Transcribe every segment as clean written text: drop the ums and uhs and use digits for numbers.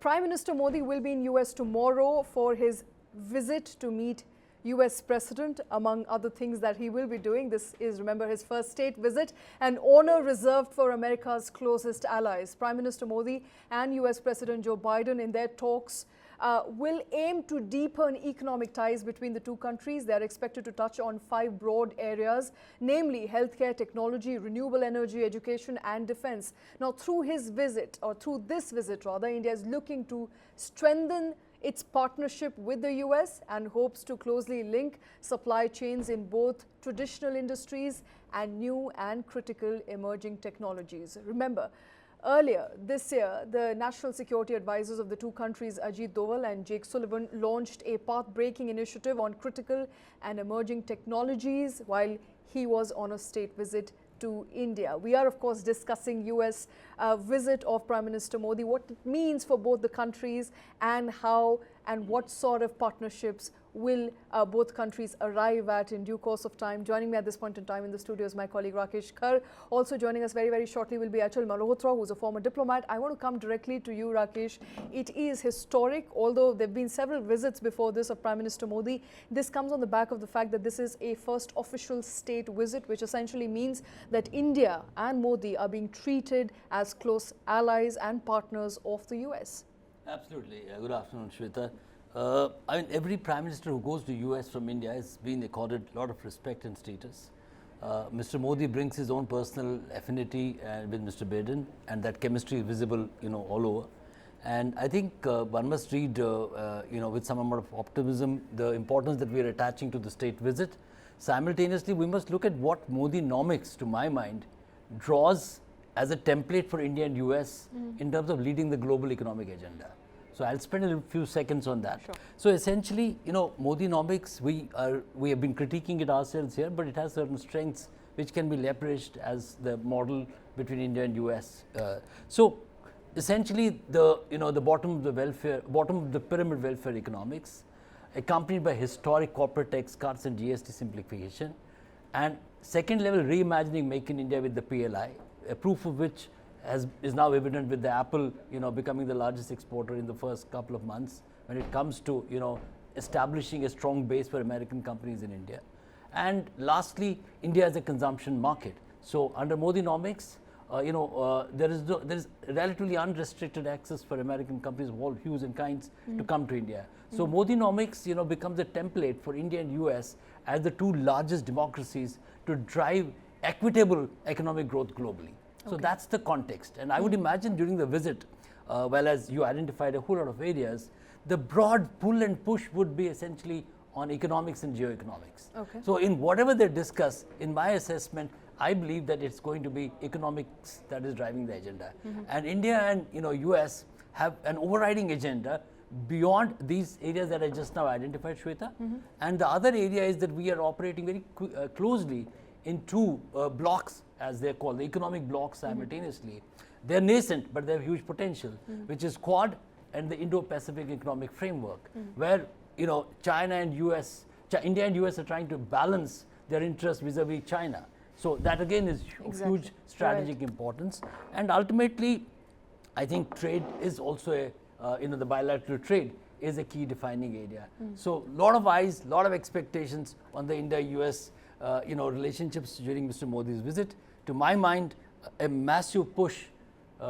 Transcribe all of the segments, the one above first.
Prime Minister Modi will be in US tomorrow for his visit to meet US President. Among other things that he will be doing, this is, remember, his first state visit, an honor reserved for America's closest allies. Prime Minister Modi and US President Joe Biden in their talks will aim to deepen economic ties between the two countries. They are expected to touch on 5 broad areas, namely healthcare, technology, renewable energy, education and defense. Now, through his visit, or through this visit rather, India is looking to strengthen its partnership with the US and hopes to closely link supply chains in both traditional industries and new and critical emerging technologies. Remember, earlier this year, the national security advisors of the two countries, Ajit Doval and Jake Sullivan, launched a path-breaking initiative on critical and emerging technologies while he was on a state visit to India. We are, of course, discussing US visit of Prime Minister Modi, what it means for both the countries and how and what sort of partnerships will both countries arrive at in due course of time. Joining me at this point in time in the studio is my colleague Rakesh Khar. Also joining us very, very shortly will be Achal Malhotra, who's a former diplomat. I want to come directly to you, Rakesh. It is historic, although there have been several visits before this of Prime Minister Modi. This comes on the back of the fact that this is a first official state visit, which essentially means that India and Modi are being treated as close allies and partners of the US. Absolutely. Good afternoon, Shweta. I mean, every Prime Minister who goes to US from India has been accorded a lot of respect and status. Mr. Modi brings his own personal affinity with Mr. Biden, and that chemistry is visible, all over. And I think one must read, with some amount of optimism, the importance that we are attaching to the state visit. Simultaneously, we must look at what Modi-nomics, to my mind, draws as a template for India and US in terms of leading the global economic agenda. So I'll spend a few seconds on that. Sure. So essentially, Modi-nomics, we have been critiquing it ourselves here, but it has certain strengths which can be leveraged as the model between India and US. So essentially, the bottom of the pyramid welfare economics, accompanied by historic corporate tax cuts and GST simplification, and second level reimagining Make in India with the PLI, a proof of which is now evident with the Apple, becoming the largest exporter in the first couple of months when it comes to, establishing a strong base for American companies in India. And lastly, India as a consumption market. So under Modi-nomics, there is relatively unrestricted access for American companies of all hues and kinds to come to India. So Modi-nomics, becomes a template for India and US as the two largest democracies to drive equitable economic growth globally. So that's the context. And I would imagine during the visit, well, as you identified a whole lot of areas, the broad pull and push would be essentially on economics and geoeconomics. So in whatever they discuss, in my assessment, I believe that it's going to be economics that is driving the agenda. And India and US have an overriding agenda beyond these areas that I just now identified, Shweta. And the other area is that we are operating very closely in two blocks, as they're called, the economic blocks simultaneously. They're nascent, but they have huge potential, which is Quad and the Indo-Pacific Economic Framework, where China and US, India and US are trying to balance their interests vis-a-vis China. So that again is of huge strategic importance. And ultimately, I think trade is also the bilateral trade is a key defining area. So a lot of eyes, a lot of expectations on the India-US relationships during Mr. Modi's visit. To my mind, a massive push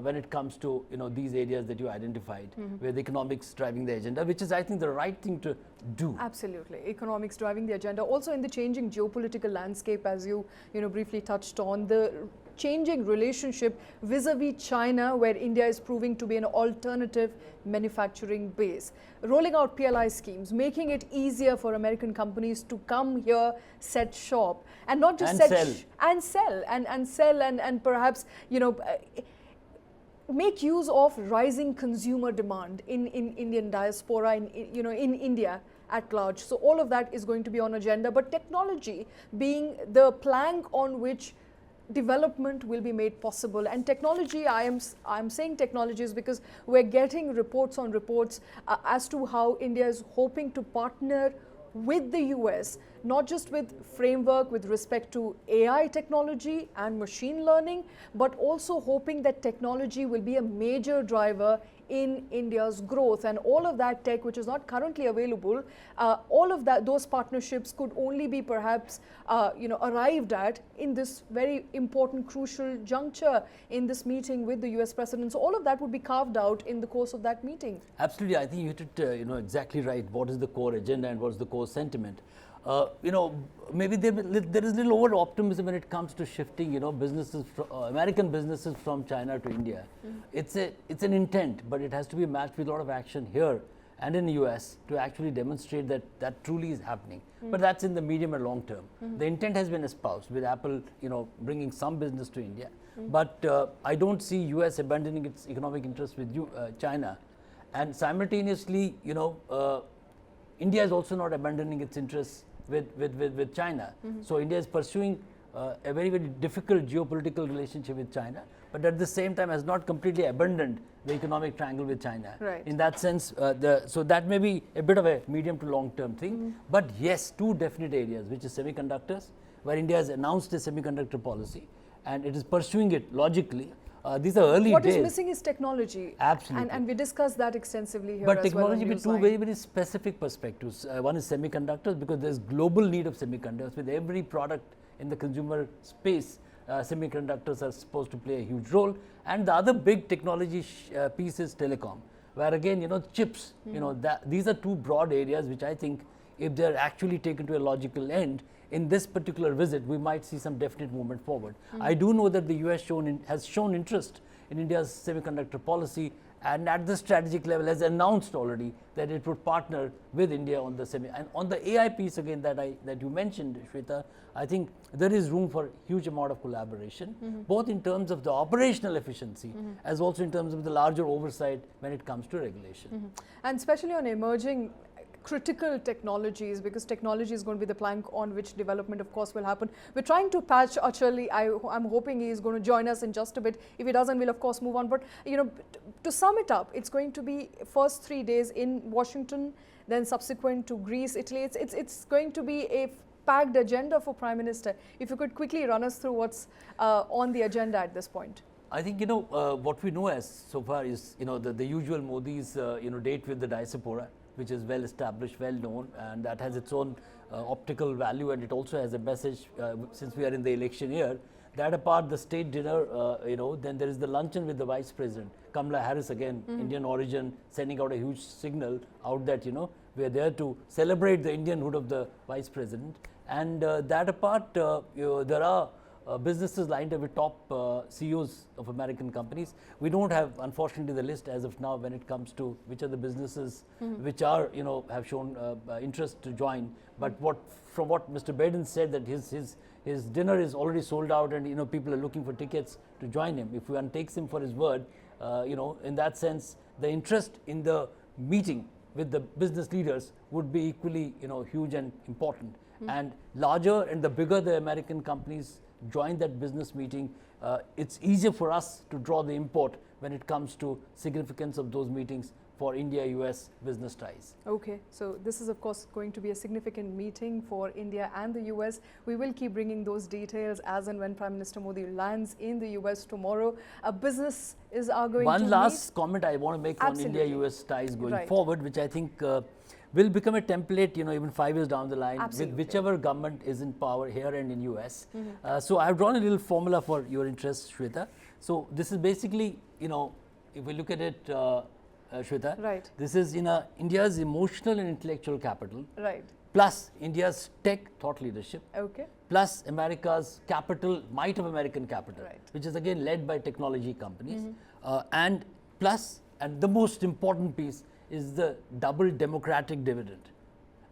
when it comes to these areas that you identified, where the economics driving the agenda, which is, I think, the right thing to do. Absolutely, economics driving the agenda. Also, in the changing geopolitical landscape, as you briefly touched on, the changing relationship vis-a-vis China, where India is proving to be an alternative manufacturing base. Rolling out PLI schemes, making it easier for American companies to come here, set shop, and not just sell and perhaps make use of rising consumer demand in Indian diaspora, in India at large. So all of that is going to be on agenda, but technology being the plank on which development will be made possible. And technology, I'm saying technologies because we're getting reports on reports as to how India is hoping to partner with the US, not just with framework with respect to AI technology and machine learning, but also hoping that technology will be a major driver in India's growth, and all of that tech which is not currently available, all of that, those partnerships could only be perhaps arrived at in this very important, crucial juncture in this meeting with the US President. So all of that would be carved out in the course of that meeting. Absolutely, I think you hit it exactly right. What is the core agenda and what is the core sentiment? Maybe there is little over optimism when it comes to shifting, businesses, American businesses from China to India. It's an intent, but it has to be matched with a lot of action here and in the US to actually demonstrate that truly is happening. But that's in the medium and long term. The intent has been espoused with Apple, bringing some business to India. But I don't see US abandoning its economic interests with China, and simultaneously, India is also not abandoning its interests with China. So India is pursuing a very, very difficult geopolitical relationship with China, but at the same time has not completely abandoned the economic triangle with China. Right. In that sense, so that may be a bit of a medium to long term thing. But yes, two definite areas, which is semiconductors, where India has announced a semiconductor policy and it is pursuing it logically. These are early days. What is missing is technology. Absolutely. And we discussed that extensively here but as technology well with two very, very specific perspectives. One is semiconductors, because there's global need of semiconductors. With every product in the consumer space, semiconductors are supposed to play a huge role. And the other big technology piece is telecom, where again, chips, these are two broad areas which I think, if they're actually taken to a logical end, in this particular visit, we might see some definite movement forward. I do know that the US has shown interest in India's semiconductor policy, and at the strategic level has announced already that it would partner with India on the and on the AI piece again that you mentioned, Shweta. I think there is room for huge amount of collaboration, both in terms of the operational efficiency as also in terms of the larger oversight when it comes to regulation. And especially on emerging critical technologies, because technology is going to be the plank on which development, of course, will happen. We're trying to patch Achal. I'm hoping he is going to join us in just a bit. If he doesn't, we'll of course move on. But to sum it up, it's going to be first 3 days in Washington, then subsequent to Greece, Italy. It's going to be a packed agenda for Prime Minister. If you could quickly run us through what's on the agenda at this point. I think what we know as so far is the usual Modi's date with the diaspora, which is well established, well known, and that has its own optical value, and it also has a message since we are in the election year. That apart, the state dinner, then there is the luncheon with the Vice President, Kamala Harris again, Indian origin, sending out a huge signal out that we are there to celebrate the Indianhood of the Vice President. And that apart, there are businesses lined up with top CEOs of American companies. We don't have, unfortunately, the list as of now when it comes to which are the businesses which are, have shown interest to join. But from what Mr. Biden said, that his dinner is already sold out, and people are looking for tickets to join him. If one takes him for his word, in that sense, the interest in the meeting with the business leaders would be equally, huge and important. And larger and the bigger the American companies join that business meeting, it's easier for us to draw the import when it comes to significance of those meetings for India-US business ties. Okay, so this is of course going to be a significant meeting for India and the US. We will keep bringing those details as and when Prime Minister Modi lands in the US tomorrow. Business is going to One last comment I want to make on India-US ties going forward, which I think will become a template, even 5 years down the line, with whichever government is in power here and in US. So I've drawn a little formula for your interest, Shweta. So this is basically, if we look at it, Shweta, this is India's emotional and intellectual capital, plus India's tech thought leadership, plus America's capital, might of American capital, which is again led by technology companies, and plus, and the most important piece, is the double democratic dividend.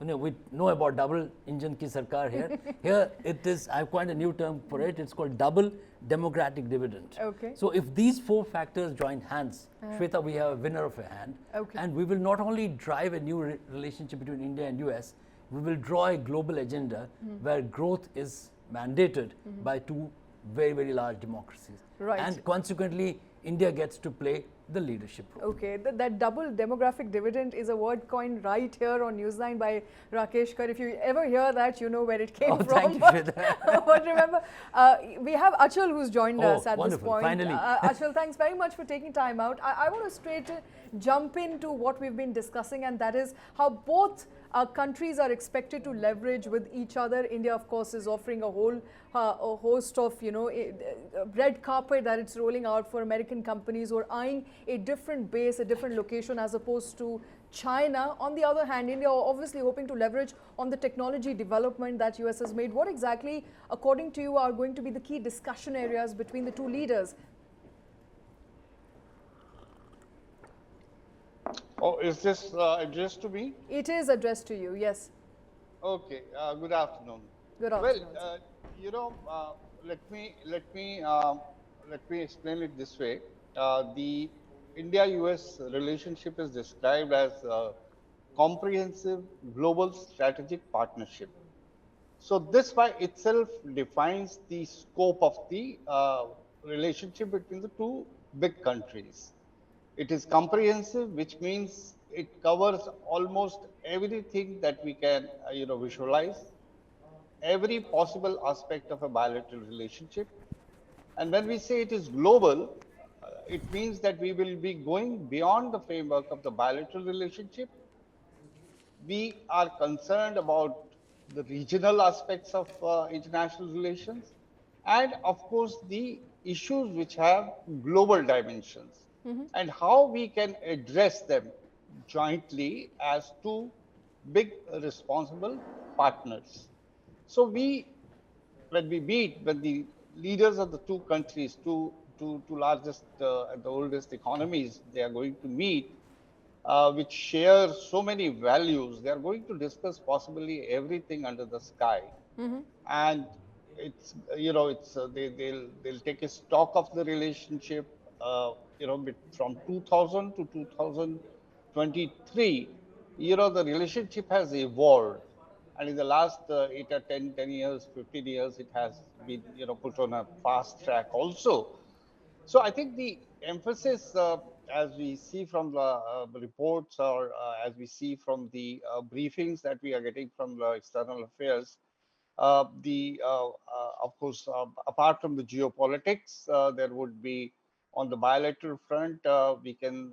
We know about double engine ki sarkar here. Here it is, I've coined a new term for it, it's called double democratic dividend. So if these 4 factors join hands, Shweta, we have a winner of a hand. And we will not only drive a new relationship between India and US, we will draw a global agenda where growth is mandated by 2 very, very large democracies. And consequently, India gets to play the leadership role. Okay, that double demographic dividend is a word coined right here on News9 by Rakesh Khar. If you ever hear that, you know where it came from. Thank you for that. But remember, we have Achal who's joined us at this point. Finally. Achal, thanks very much for taking time out. I want to jump into what we've been discussing, and that is how both countries are expected to leverage with each other. India, of course, is offering a host of, red carpet that it's rolling out for American companies who are eyeing a different base, a different location as opposed to China. On the other hand, India obviously hoping to leverage on the technology development that US has made. What exactly, according to you, are going to be the key discussion areas between the two leaders? Oh, is this addressed to me? It is addressed to you, yes. Okay. Good afternoon. Good Well, afternoon, sir. you know, let me explain it this way. The India-US relationship is described as a comprehensive global strategic partnership. So this by itself defines the scope of the relationship between the two big countries. It is comprehensive, which means it covers almost everything that we can, visualize, every possible aspect of a bilateral relationship. And when we say it is global, it means that we will be going beyond the framework of the bilateral relationship. We are concerned about the regional aspects of international relations, and of course the issues which have global dimensions, and how we can address them jointly as two big responsible partners. So when we meet, when the leaders of the two countries, two largest and the oldest economies, they are going to meet, which share so many values. They are going to discuss possibly everything under the sky, and it's it's they'll take a stock of the relationship. From 2000 to 2023, the relationship has evolved, and in the last 8 or 10 years, 15 years, it has been put on a fast track also. So I think the emphasis, as we see from the reports, or as we see from the briefings that we are getting from the external affairs, the of course, apart from the geopolitics, there would be on the bilateral front, we can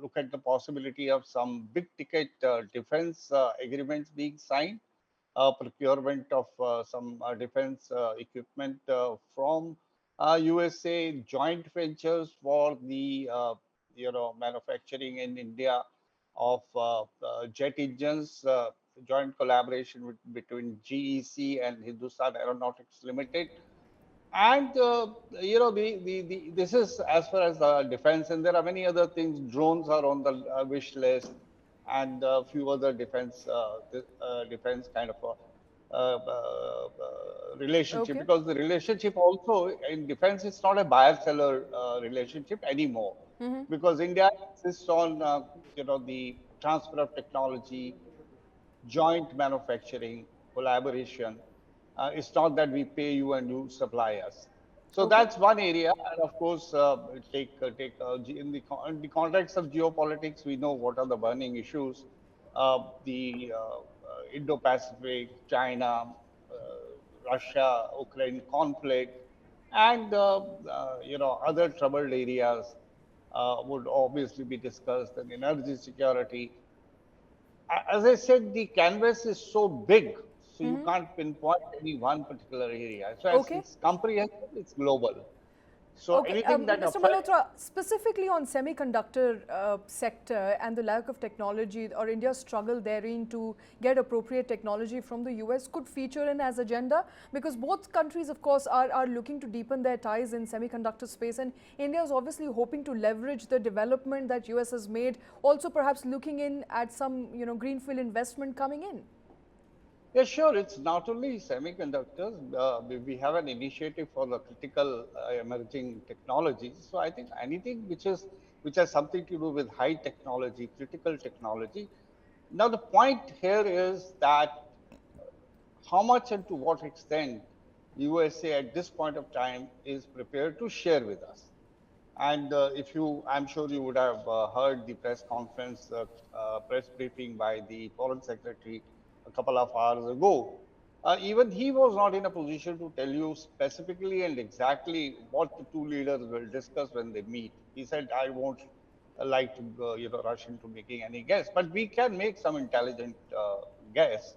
look at the possibility of some big ticket defense agreements being signed, procurement of some defense equipment from USA, joint ventures for the manufacturing in India of jet engines, joint collaboration between GEC and Hindustan Aeronautics Limited. And this is as far as defense, and there are many other things. Drones are on the wish list, and a few other defense kind of relationship. Okay. Because the relationship also in defense is not a buyer-seller relationship anymore, because India insists on the transfer of technology, joint manufacturing, collaboration. It's not that we pay you and you supply us. So Okay. that's one area, and of course, in the context of geopolitics, we know what are the burning issues: the Indo-Pacific, China, Russia, Ukraine conflict, and other troubled areas would obviously be discussed, and energy security. As I said, the canvas is so big, so you can't pinpoint any one particular area. So as Okay. it's comprehensive, it's global. So Okay, anything that Mr. affects, Malhotra, specifically on semiconductor sector and the lack of technology or India's struggle therein to get appropriate technology from the US could feature in as agenda, because both countries, of course, are looking to deepen their ties in semiconductor space, and India is obviously hoping to leverage the development that US has made, also perhaps looking in at some greenfield investment coming in. yeah, sure, it's not only semiconductors. We have an initiative for the critical emerging technologies. So I think anything which has something to do with high technology, critical technology. Now the point here is that how much and to what extent USA at this point of time is prepared to share with us. And I'm sure you would have heard the press conference, press briefing by the foreign secretary a couple of hours ago. Even he was not in a position to tell you specifically and exactly what the two leaders will discuss when they meet. He said, I won't like to rush into making any guess, but we can make some intelligent guess.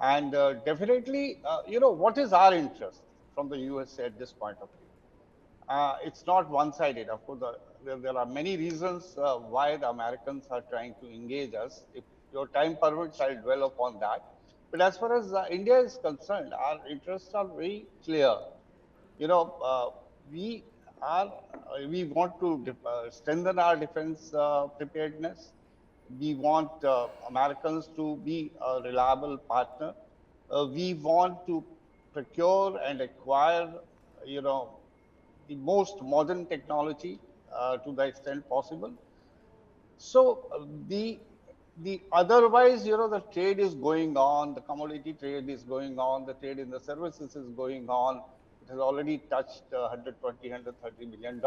And definitely, what is our interest from the USA at this point of view? It's not one-sided. Of course, there are many reasons why the Americans are trying to engage us. If your time permits, I'll dwell upon that. But as far as India is concerned, our interests are very clear. You know, we we want to strengthen our defense preparedness. We want Americans to be a reliable partner. We want to procure and acquire, you know, the most modern technology to the extent possible. So the otherwise, the trade is going on, the commodity trade is going on, the trade in the services is going on. It has already touched 120, $130 billion.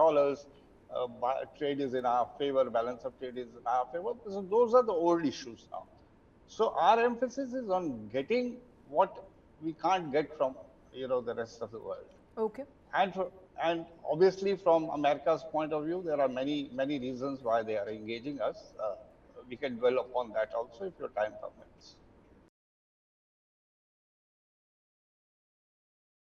Trade is in our favor, balance of trade is in our favor. So those are the old issues now. So our emphasis is on getting what we can't get from the rest of the world. Okay. And and obviously, from America's point of view, there are many reasons why they are engaging us. We can dwell upon that also if your time permits.